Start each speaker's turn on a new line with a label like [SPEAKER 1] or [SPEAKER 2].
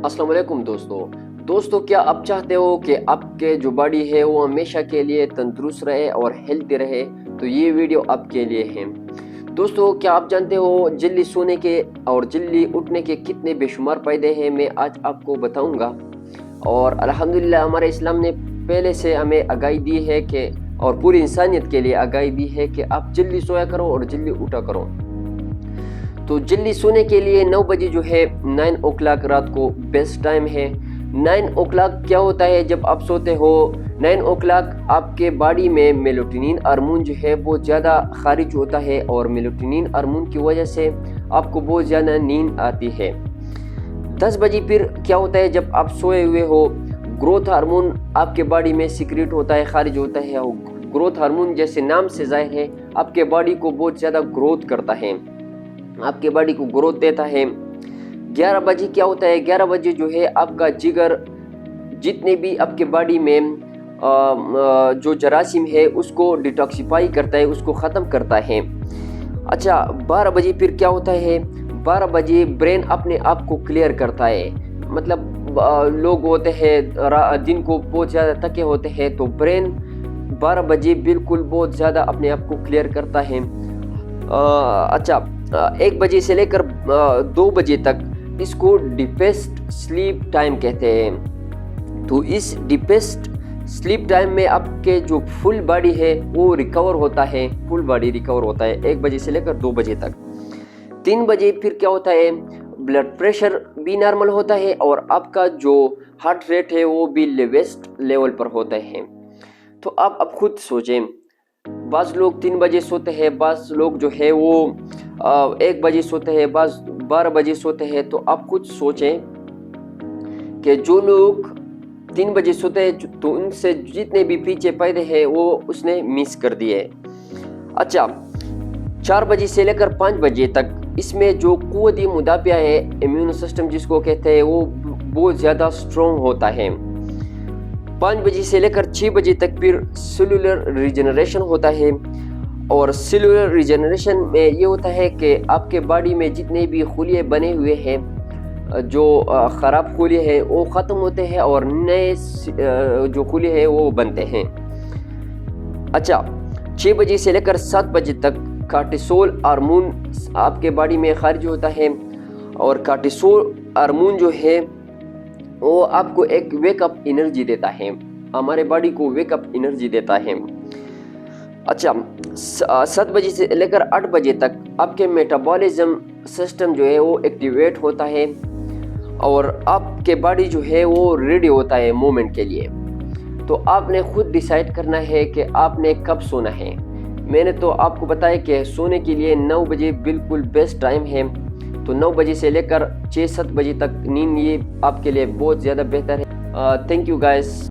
[SPEAKER 1] अस्सलाम वालेकुम दोस्तों, क्या आप चाहते हो कि आपके जो बॉडी है वो हमेशा के लिए तंदुरुस्त रहे और हेल्दी रहे? तो ये वीडियो आपके लिए है। दोस्तों, क्या आप जानते हो जल्दी सोने के और जल्दी उठने के कितने बेशुमार फ़ायदे हैं? मैं आज आपको बताऊंगा। और अल्हम्दुलिल्लाह हमारे इस्लाम ने पहले से हमें आगाही दी है कि और पूरी इंसानियत के लिए आगाही दी है कि आप जल्दी सोया करो और जल्दी उठा करो। तो जल्दी सोने के लिए 9 बजे जो है 9 ओ क्लॉक रात को बेस्ट टाइम है। 9 ओ क्लॉक क्या होता है जब आप सोते हो? 9 ओ क्लॉक आपके बॉडी में मेलाटोनिन हार्मोन जो है बहुत ज़्यादा खारिज होता है और मेलाटोनिन हार्मोन की वजह से आपको बहुत ज़्यादा नींद आती है। 10 बजे फिर क्या होता है जब आप सोए हुए हो? ग्रोथ हार्मोन आपके बॉडी में सीक्रेट होता है, खारिज होता है। और ग्रोथ हार्मोन जैसे नाम से जाहिर है आपके बॉडी को बहुत ज़्यादा ग्रोथ करता है, आपके बॉडी को ग्रोथ देता है। 11 बजे क्या होता है? 11 बजे जो है आपका जिगर जितने भी आपके बॉडी में जो जरासीम है उसको डिटॉक्सिफाई करता है, उसको ख़त्म करता है। अच्छा, 12 बजे फिर क्या होता है? 12 बजे ब्रेन अपने आप को क्लियर करता है। मतलब लोग होते हैं दिन को बहुत ज़्यादा थके होते हैं, तो ब्रेन 12 बजे बिल्कुल बहुत ज़्यादा अपने आप को क्लियर करता है। अच्छा, 1 बजे से लेकर 2 बजे तक इसको डीपेस्ट स्लीप टाइम कहते हैं। तो इस डीपेस्ट स्लीप टाइम में आपके जो फुल बॉडी है वो रिकवर होता है, फुल बॉडी रिकवर होता है 1 बजे से लेकर 2 बजे तक। 3 बजे फिर क्या होता है? ब्लड प्रेशर भी नॉर्मल होता है और आपका जो हार्ट रेट है वो भी लोवेस्ट लेवल पर होता है। तो आप अब खुद सोचें, बाज़ लोग 3 बजे सोते हैं, बाज़ लोग जो है वो 1 बजे सोते हैं, बाज़ 12 बजे सोते हैं। तो आप खुद सोचें कि जो लोग 3 बजे सोते हैं तो उनसे जितने भी पीछे फ़ायदे हैं वो उसने मिस कर दिए। अच्छा, 4 बजे से लेकर 5 बजे तक इसमें जो क़ुव्वत मुदाफ़ा है, इम्यून सिस्टम जिसको कहते हैं, वो बहुत ज़्यादा स्ट्रॉन्ग होता है। 5 बजे से लेकर 6 बजे तक फिर सेलुलर रिजनरेशन होता है। और सेलुलर रिजनरेशन में ये होता है कि आपके बॉडी में जितने भी खुलिये बने हुए हैं, जो ख़राब खुलिये हैं वो ख़त्म होते हैं और नए जो खुलिये हैं वो बनते हैं। अच्छा, 6 बजे से लेकर 7 बजे तक कार्टिसोल हार्मोन आपके बॉडी में खारिज होता है। और कार्टिसोल हार्मोन जो है वो आपको एक वेकअप एनर्जी देता है, हमारे बॉडी को वेकअप एनर्जी देता है। अच्छा, 7 बजे से लेकर 8 बजे तक आपके मेटाबॉलिज्म सिस्टम जो है वो एक्टिवेट होता है और आपके बॉडी जो है वो रेडी होता है मूवमेंट के लिए। तो आपने खुद डिसाइड करना है कि आपने कब सोना है। मैंने तो आपको बताया कि सोने के लिए 9 बजे बिल्कुल बेस्ट टाइम है। तो 9 बजे से लेकर 6-7 बजे तक नींद ये आपके लिए बहुत ज़्यादा बेहतर है। Thank you guys.